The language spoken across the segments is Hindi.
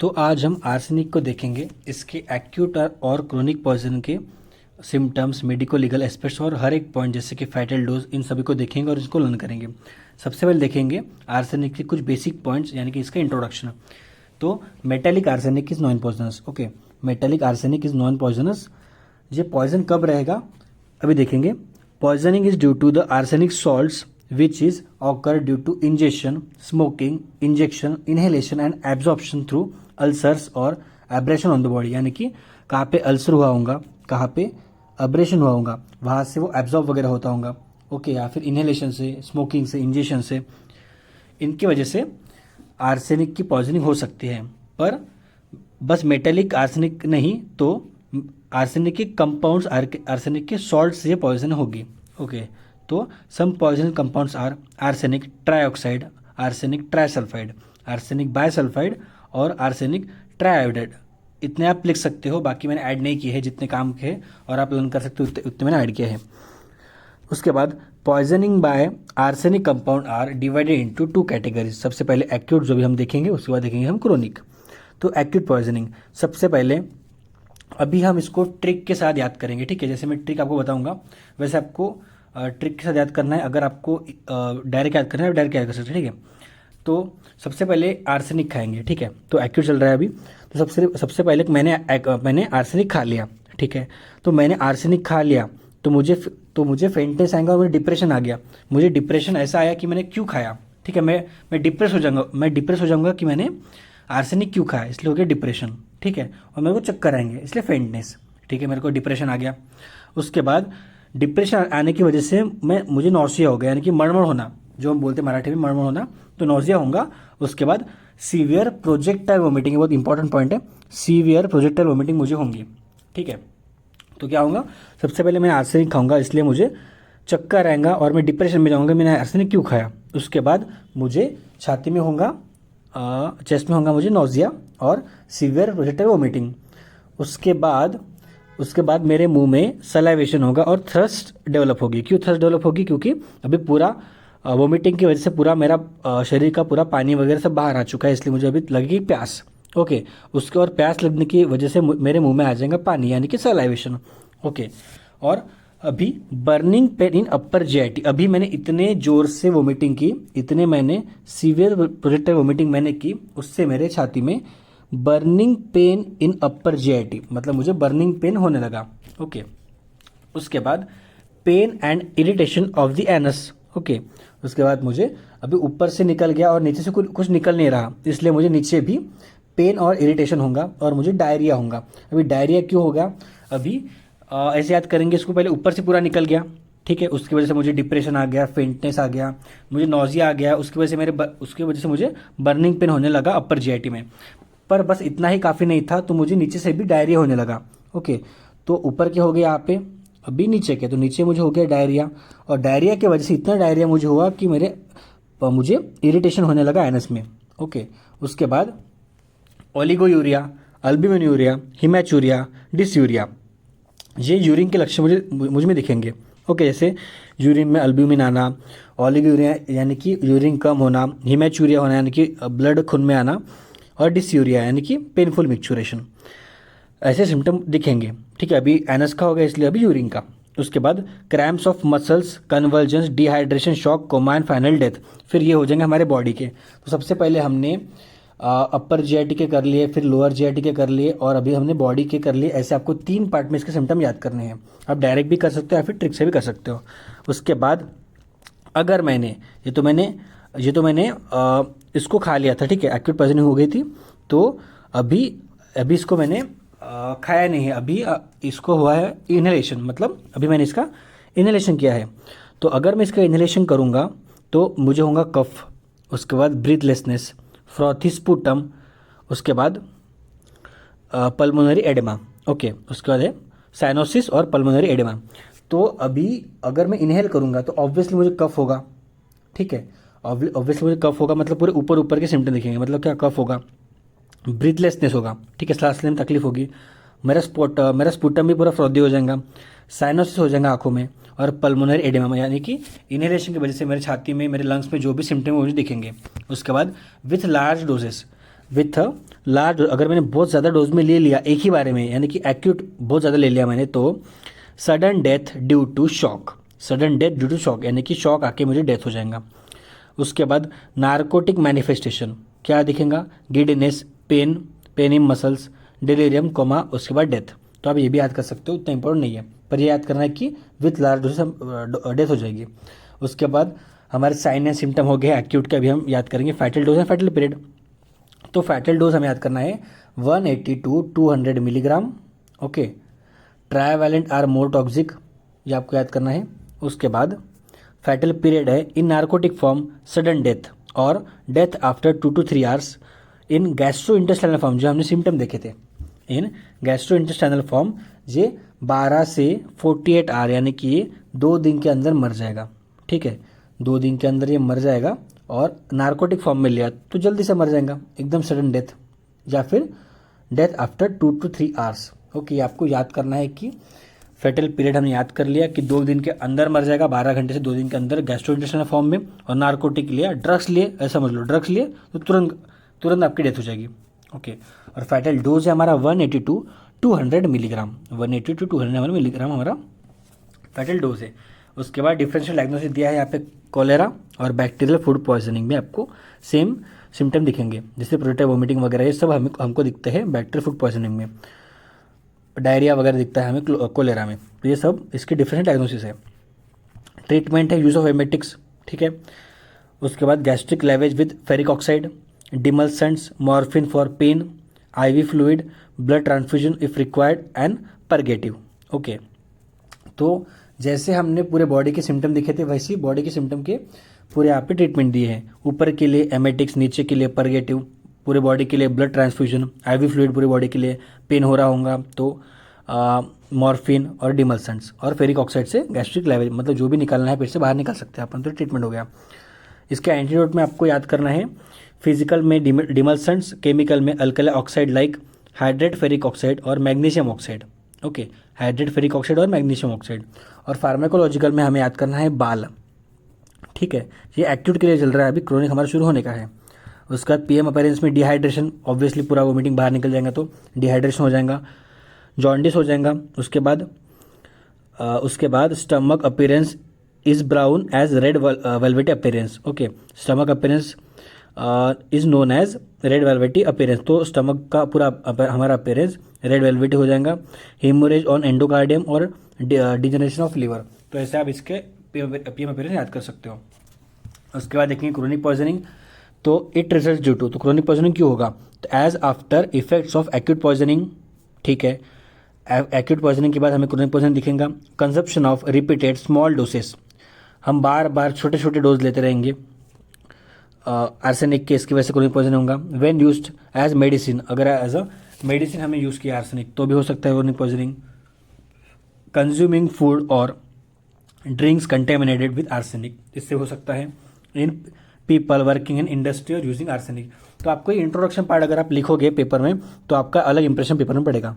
तो आज हम आर्सेनिक को देखेंगे, इसके एक्यूट और क्रोनिक पॉइजन के सिम्टम्स, मेडिको लीगल एस्पेक्ट्स और हर एक पॉइंट जैसे कि फैटल डोज, इन सभी को देखेंगे और इसको लर्न करेंगे। सबसे पहले देखेंगे आर्सेनिक के कुछ बेसिक पॉइंट्स, यानी कि इसका इंट्रोडक्शन। तो metallic arsenic is non poisonous. Okay, metallic arsenic is non poisonous. ये पॉइजन कब रहेगा अभी देखेंगे। Poisoning is due to the arsenic salts which is occur due to ingestion, smoking, injection, inhalation and absorption through ulcers और abrasion on the body। यानी कि कहाँ पे अल्सर हुआ होगा, कहाँ पे अब्रेशन हुआ होगा, वहाँ से वो एब्जॉर्ब वगैरह होता होगा। ओके, या फिर इनहेलेशन से, स्मोकिंग से, इंजेक्शन से, इनकी वजह से आर्सेनिक की पॉइजनिंग हो सकती है। पर बस मेटेलिक आर्सेनिक नहीं, तो आर्सेनिक के कंपाउंड्स, आर्सेनिक के सॉल्ट से पॉइजन होगी। ओके, तो some poison compounds are arsenic trioxide, arsenic trisulphide, arsenic bisulphide और आर्सेनिक ट्राइआयोडाइड। इतने आप लिख सकते हो, बाकी मैंने ऐड नहीं किए हैं, जितने काम के हैं और आप लर्न कर सकते हो उतने मैंने ऐड किए हैं। उसके बाद poisoning by arsenic compound are divided into two categories. सबसे पहले एक्यूट जो भी हम देखेंगे, उसके बाद देखेंगे हम क्रोनिक। तो एक्यूट पॉइजनिंग सबसे पहले अभी हम इसको ट्रिक के साथ याद करेंगे। ठीक है, जैसे मैं ट्रिक आपको बताऊंगा वैसे आपको ट्रिक के साथ याद करना है। अगर आपको डायरेक्ट याद करना है, डायरेक्ट याद कर सकते हैं। ठीक है, तो सबसे पहले आर्सेनिक खाएंगे। ठीक है, तो एक्यूट चल रहा है अभी। तो सबसे पहले मैंने आर्सेनिक खा लिया। ठीक है, तो मैंने आर्सेनिक खा लिया तो मुझे फेंटनेस आएगा और मुझे डिप्रेशन आ गया। मुझे डिप्रेशन ऐसा आया कि मैंने क्यों खाया। ठीक है, मैं डिप्रेस हो जाऊंगा कि मैंने आर्सेनिक क्यों खाया, इसलिए हो गया डिप्रेशन। ठीक है, और मेरे को चक्कर आएंगे, इसलिए फेंटनेस। ठीक है, मेरे को डिप्रेशन आ गया। उसके बाद डिप्रेशन आने की वजह से मुझे नौसिया हो गया, यानी कि मड़मड़ होना, जो हम बोलते हैं मराठी में मड़मड़ होना, तो नौसिया होगा। उसके बाद सीवियर प्रोजेक्टाइल वोमिटिंग, बहुत इंपॉर्टेंट पॉइंट है, सीवियर प्रोजेक्टाइल वोमिटिंग मुझे होंगी। ठीक है, तो क्या होगा, सबसे पहले मैं आर्सेनिक खाऊंगा इसलिए मुझे चक्कर आएगा और मैं डिप्रेशन में जाऊंगा, मैंने आर्सेनिक क्यों खाया। उसके बाद मुझे छाती में होगा, चेस्ट में होगा मुझे नौजिया और सीवियर प्रोजेक्टाइल वोमिटिंग। उसके बाद मेरे मुंह में सलाइवेशन होगा और थ्रस्ट डेवलप होगी। क्यों थ्रस्ट डेवलप होगी, क्योंकि अभी पूरा वोमिटिंग की वजह से पूरा मेरा शरीर का पूरा पानी वगैरह सब बाहर आ चुका है, इसलिए मुझे अभी लगेगी प्यास। ओके, उसके और प्यास लगने की वजह से मेरे मुंह में आ जाएगा पानी, यानी कि सलाइवेशन। ओके, और अभी burning pain in upper GIT. अभी मैंने इतने जोर से वोमिटिंग की, इतने मैंने सीवियर प्रोजेक्टाइल वोमिटिंग मैंने की, उससे मेरे छाती में burning pain in upper GIT, मतलब मुझे बर्निंग पेन होने लगा। ओके, उसके बाद pain and irritation of the anus. Okay, उसके बाद मुझे अभी ऊपर से निकल गया और नीचे से कुछ निकल नहीं रहा, इसलिए मुझे नीचे भी पेन और इरिटेशन होगा और मुझे डायरिया होगा। अभी डायरिया क्यों होगा, अभी ऐसे याद करेंगे इसको। पहले ऊपर से पूरा निकल गया, ठीक है, उसकी वजह से मुझे डिप्रेशन आ गया, फेंटनेस आ गया, मुझे नौजिया आ गया, उसकी वजह से मुझे बर्निंग पेन होने लगा अपर जीआईटी में। पर बस इतना ही काफ़ी नहीं था, तो मुझे नीचे से भी डायरिया होने लगा। ओके, तो ऊपर के हो गया यहाँ पे, अभी नीचे के, तो नीचे मुझे हो गया डायरिया, और डायरिया की वजह से इतना डायरिया मुझे हुआ कि मुझे इरिटेशन होने लगा एनस में। ओके, उसके बाद ओलिगोयूरिया, अल्ब्यूमिनयूरिया, हिमैचूरिया, डिसयूरिया, ये यूरिन के लक्षण मुझ में दिखेंगे। ओके, जैसे यूरिन में अल्ब्यूमिन आना, ओलिगोयूरिया यानी कि यूरिन कम होना, हिमैचूरिया होना यानी कि ब्लड खून में आना, और डिसयूरिया यानी कि पेनफुल मिक्चुरेशन, ऐसे सिम्टम दिखेंगे। ठीक है, अभी एनस का हो गया, इसलिए अभी यूरिन का। उसके बाद cramps of muscles, convergence, dehydration, shock, coma and final death, फिर ये हो जाएंगे हमारे बॉडी के। तो सबसे पहले हमने अपर जीआईटी के कर लिए, फिर लोअर जीआईटी के कर लिए, और अभी हमने बॉडी के कर लिए। ऐसे आपको 3 पार्ट में इसके सिम्टम याद करने हैं। आप डायरेक्ट भी कर सकते हो या फिर ट्रिक से भी कर सकते हो। उसके बाद अगर मैंने इसको खा लिया था, ठीक है, एक्यूट पॉइजनिंग हो गई थी, तो अभी इसको मैंने खाया नहीं है, अभी इसको हुआ है इनहेलेशन, मतलब अभी मैंने इसका इनहेलेशन किया है। तो अगर मैं इसका इनहेलेशन करूँगा तो मुझे होगा कफ, उसके बाद ब्रीथलेसनेस, फ्रॉथी स्पुटम, उसके बाद पल्मोनरी एडेमा। ओके, उसके बाद है साइनोसिस और पल्मोनरी एडेमा। तो अभी अगर मैं इनहेल करूँगा तो ऑब्वियसली मुझे कफ होगा। ठीक है, ऑब्वियसली मुझे कफ होगा, मतलब पूरे ऊपर के सिम्टम दिखेंगे। मतलब क्या, कफ होगा, ब्रीथलेसनेस होगा, ठीक है, सांस लेने में तकलीफ होगी, मेरा स्पुटम भी पूरा फ्रॉदी हो जाएगा, साइनोसिस हो जाएगा आंखों में, और पल्मोनरी एडेमा, यानी कि इनहेलेशन की वजह से मेरे छाती में, मेरे लंग्स में जो भी सिम्टम मुझे दिखेंगे। उसके बाद with large with a large, अगर मैंने बहुत ज़्यादा डोज में ले लिया एक ही बारे में, यानी कि एक्यूट बहुत ज़्यादा ले लिया मैंने, तो sudden death due to shock, sudden death due to shock यानी कि शॉक आके मुझे डेथ हो जाएगा। उसके बाद नार्कोटिक मैनिफेस्टेशन क्या दिखेगा, giddiness, pain, pain in muscles, delirium, coma, उसके बाद डेथ। तो आप ये भी याद कर सकते हो, उतना इंपॉर्टेंट नहीं है, पर ये याद करना है कि विथ लार्ज डोज डेथ हो जाएगी। उसके बाद हमारे साइन एंड सिम्टम हो गए एक्यूट के, अभी हम याद करेंगे fatal dose and fatal period. तो फैटल डोज हमें याद करना है 180 to 200 milligram. Okay, trivalent are more toxic, ये आपको याद करना है। उसके बाद फैटल पीरियड है इन नार्कोटिक फॉर्म सडन डेथ और death after 2 to 3 hours in gastro intestinal form, जो हमने सिम्टम देखे थे इन गैस्ट्रो इंटेस्टाइनल फॉर्म, ये 12 से 48 आवर यानी कि 2 दिन के अंदर मर जाएगा। ठीक है, 2 दिन के अंदर ये मर जाएगा, और नार्कोटिक फॉर्म में लिया तो जल्दी से मर जाएगा, एकदम सडन डेथ, या फिर death after 2 to 3 hours. Okay, आपको याद करना है कि फैटल पीरियड हमने याद कर लिया कि 2 दिन के अंदर मर जाएगा, 12 घंटे से 2 दिन के अंदर गैस्ट्रोइंटेस्टाइनल फॉर्म में, और नार्कोटिक लिया, ड्रग्स लिए, ऐसा समझ लो ड्रग्स लिए तो तुरंत आपकी डेथ हो जाएगी। ओके, और फैटल डोज है हमारा 180 टू 200 मिलीग्राम, 180 टू 200 मिलीग्राम हमारा फैटल डोज है। उसके बाद डिफरेंशियल डायग्नोसिस दिया है यहाँ पे, कोलेरा और बैक्टीरियल फूड पॉइजनिंग में आपको सेम सिम्टम दिखेंगे, जैसे प्रोटेट वोमिटिंग वगैरह, ये सब हमको दिखते हैं बैक्टीरियल फूड पॉइजनिंग में, डायरिया वगैरह दिखता है हमें कोलेरा में। तो ये सब इसके डिफरेंट डायग्नोसिस है। ट्रीटमेंट है यूज ऑफ एमेटिक्स, ठीक है। उसके बाद gastric lavage with ferric oxide, demulcents, morphine for pain, IV fluid, blood transfusion if required and purgative. Okay, तो जैसे हमने पूरे बॉडी के सिम्टम दिखे थे, वैसे ही बॉडी के सिम्टम के पूरे यहाँ पे ट्रीटमेंट दिए हैं। ऊपर के लिए एमेटिक्स, नीचे के लिए परगेटिव, पूरे बॉडी के लिए ब्लड ट्रांसफ्यूजन, आईवी फ्लूइड पूरे बॉडी के लिए, पेन हो रहा होगा तो मॉर्फिन और डिमल्सेंट्स, और फेरिक ऑक्साइड से गैस्ट्रिक लेवल, मतलब जो भी निकालना है पेट से बाहर निकाल सकते हैं अपन, तो ट्रीटमेंट हो गया। इसके एंटीडोट में आपको याद करना है, फिजिकल में डिमल्सेंट्स, केमिकल में alkali oxide like hydrate ferric oxide और magnesium oxide. Okay, hydrate ferric oxide और मैग्नीशियम ऑक्साइड। और फार्माकोलॉजिकल में हमें याद करना है बाल, ठीक है, ये एक्यूट के लिए चल रहा है, अभी क्रोनिक हमारा शुरू होने का है। उसका पीएम अपीयरेंस में डिहाइड्रेशन, ऑब्वियसली पूरा वोमिटिंग बाहर निकल जाएगा तो डिहाइड्रेशन हो जाएगा, जॉन्डिस हो जाएगा। उसके बाद stomach appearance is brown as red velvety appearance. Okay, stomach appearance is known as red velvety appearance, तो स्टमक का पूरा हमारा अपीयरेंस रेड वेलवेटी हो जाएगा। हेमोरेज ऑन एंडोकार्डियम और डिजनरेशन ऑफ लीवर, तो ऐसे आप इसके पीएम अपीयरेंस याद कर सकते हो। उसके बाद देखेंगे क्रोनिक पॉइजनिंग, तो इट रिजल्ट ड्यू टू, तो क्रोनिक पॉइजनिंग क्यों होगा, तो as after effects of acute poisoning, ठीक है, एक्यूट पॉइजनिंग के बाद हमें क्रोनिक पॉइजनिंग दिखेगा। Consumption of repeated small doses, हम बार बार छोटे छोटे डोज लेते रहेंगे आर्सेनिक के, इसकी वजह से क्रोनिक पॉइजनिंग होगा। व्हेन यूज्ड एज मेडिसिन, अगर एज अ मेडिसिन हमें यूज़ किया आर्सेनिक तो भी हो सकता है क्रोनिक पॉइजनिंग। कंज्यूमिंग फूड और ड्रिंक्स कंटेमिनेटेड विद आर्सेनिक, इससे हो सकता है। In people working in industry और यूजिंग आर्सेनिक, तो आपको इंट्रोडक्शन पार्ट अगर आप लिखोगे पेपर में तो आपका अलग इंप्रेशन पेपर में पड़ेगा।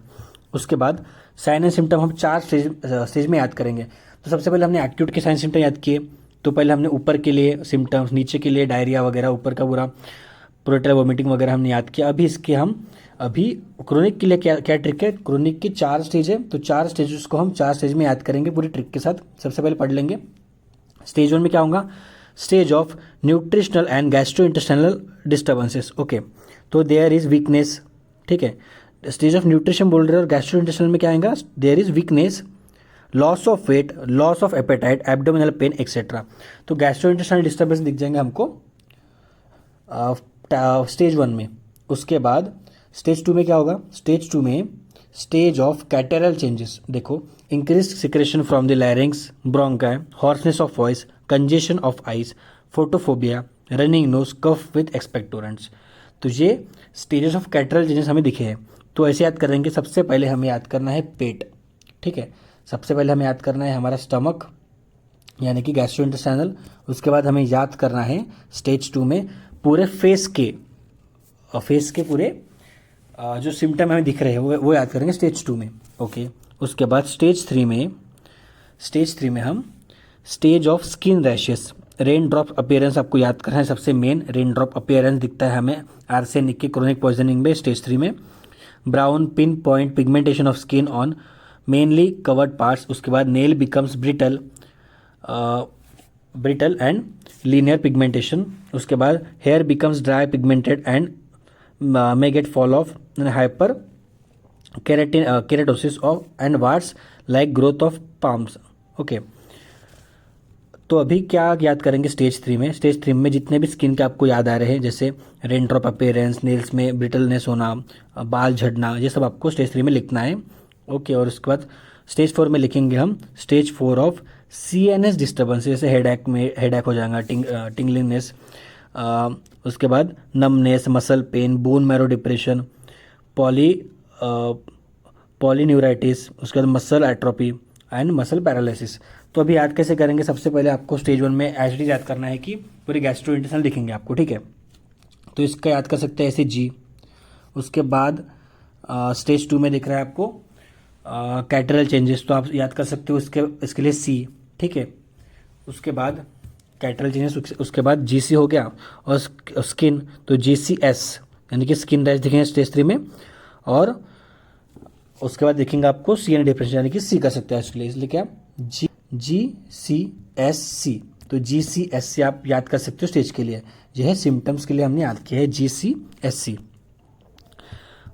उसके बाद साइन एंड सिम्टम हम 4 स्टेज में याद करेंगे। तो सबसे पहले हमने एक्यूट के साइन सिम्टम याद किए, तो पहले हमने ऊपर के लिए सिम्टम्स, नीचे के लिए डायरिया वगैरह, ऊपर का पूरा प्रोटेल वोमिटिंग वगैरह हमने याद किया। अभी क्रोनिक के लिए क्या ट्रिक है, क्रोनिक की 4 स्टेज है, तो 4 स्टेजेस को हम 4 स्टेज में याद करेंगे पूरी ट्रिक के साथ। सबसे पहले पढ़ लेंगे स्टेज 1 में क्या होगा, stage of nutritional and gastrointestinal disturbances. Okay, तो देयर इज वीकनेस, ठीक है, स्टेज ऑफ न्यूट्रिशन बोल रहे हैं, और गैस्ट्रोइंटेस्टाइनल में क्या आएगा, there is weakness, loss of weight, loss of appetite, abdominal pain etcetera. तो गैस्ट्रोइंटेस्टाइनल डिस्टर्बेंस दिख जाएंगे हमको स्टेज 1 में। उसके बाद स्टेज 2 में क्या होगा, स्टेज 2 में स्टेज ऑफ कैटेरल चेंजेस, देखो, increase secretion from the larynx, bronchi, hoarseness of voice, congestion of eyes, photophobia, running nose, cough with expectorants. तो ये स्टेजेस ऑफ कैटेरल चेंजेस हमें दिखे हैं। तो ऐसे याद करेंगे, सबसे पहले हमें याद करना है पेट, ठीक है, सबसे पहले हमें याद करना है हमारा स्टमक यानी कि गैस्ट्रोइंटेस्टाइनल। उसके बाद हमें याद करना है स्टेज 2 में पूरे फेस के पूरे जो सिम्टम हमें दिख रहे हैं वो याद करेंगे स्टेज 2 में। ओके, उसके बाद स्टेज 3 में हम stage of skin rashes, rain drop appearance आपको याद करना है, सबसे मेन रेन ड्रॉप अपीयरेंस दिखता है हमें आर्सेनिक के क्रोनिक पॉइजनिंग में स्टेज 3 में। Brown pin point pigmentation of skin on mainly covered parts, उसके बाद nail becomes brittle and linear pigmentation, उसके बाद hair becomes dry pigmented and may get fall off and hyper keratosis of and warts like growth of palms। Okay, तो अभी क्या याद करेंगे स्टेज 3 में? स्टेज 3 में जितने भी स्किन के आपको याद आ रहे हैं, जैसे रेन ड्रॉप अपीयरेंस, नेल्स में ब्रिटलनेस होना, बाल झड़ना, ये सब आपको स्टेज 3 में लिखना है। ओके, और उसके बाद स्टेज 4 में लिखेंगे हम स्टेज 4 ऑफ CNS डिस्टर्बेंस, जैसे हेडेक हो जाएगा, टिंगलिंगनेस, उसके बाद numbness, muscle pain, bone marrow depression, polyneuritis, उसके बाद muscle atrophy and muscle paralysis. तो अभी याद कैसे करेंगे? सबसे पहले आपको स्टेज 1 में एच डी याद करना है कि पूरी गैस्ट्रोइंटेस्टाइनल लिखेंगे आपको, ठीक है? तो इसका याद कर सकते हैं ऐसे जी। उसके बाद स्टेज 2 में दिख रहा है आपको कैटरल चेंजेस, तो आप याद कर सकते हो इसके लिए सी, ठीक है? उसके बाद कैटरल चेंजेस, उसके बाद जीसी हो गया, और स्किन तो GCS यानी कि स्किन रैश दिखेंगे स्टेज 3 में, और उसके बाद देखेंगे आपको CN डिप्रेशन यानी कि सी कर सकते हैं इसलिए क्या GCSC। तो GCSC आप याद कर सकते हो स्टेज के लिए, यह है सिम्टम्स के लिए हमने याद किया है GCSC।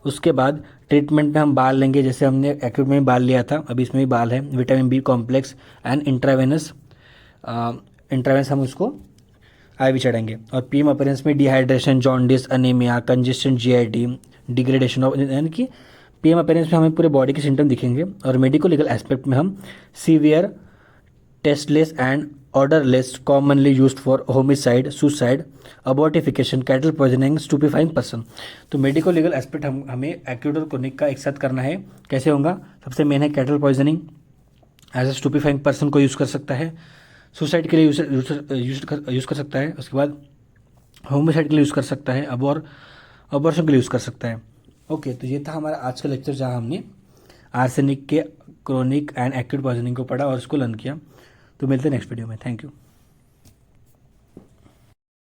उसके बाद ट्रीटमेंट में हम बाल लेंगे, जैसे हमने एक्यूट में भी बाल लिया था, अभी इसमें भी बाल है। Vitamin B complex and intravenous हम उसको IV चढ़ेंगे। और PM अपीयरेंस में dehydration, jaundice, anaemia, congested GIT, degradation of, यानी कि PM अपीयरेंस में हमें पूरे बॉडी के सिम्टम दिखेंगे। और मेडिको लीगल एस्पेक्ट में हम severe, tasteless and odourless, commonly used for homicide, suicide, abortification, cattle poisoning, stupefying person. तो मेडिको लीगल एस्पेक्ट हमें एक्यूट और क्रोनिक का एक साथ करना है। कैसे होगा? सबसे मेन है cattle poisoning, as a stupefying person को यूज़ कर सकता है, सुसाइड के लिए यूज़ कर सकता है, उसके बाद होमिसाइड के लिए यूज़ कर सकता है, अबॉर्शन के लिए यूज़ कर सकता है। ओके, तो ये था हमारा आज का लेक्चर, जहाँ हमने आर्सेनिक के क्रोनिक एंड एक्यूट पॉइजनिंग को पढ़ा और इसको लर्न किया। तो मिलते हैं नेक्स्ट वीडियो में। Thank you.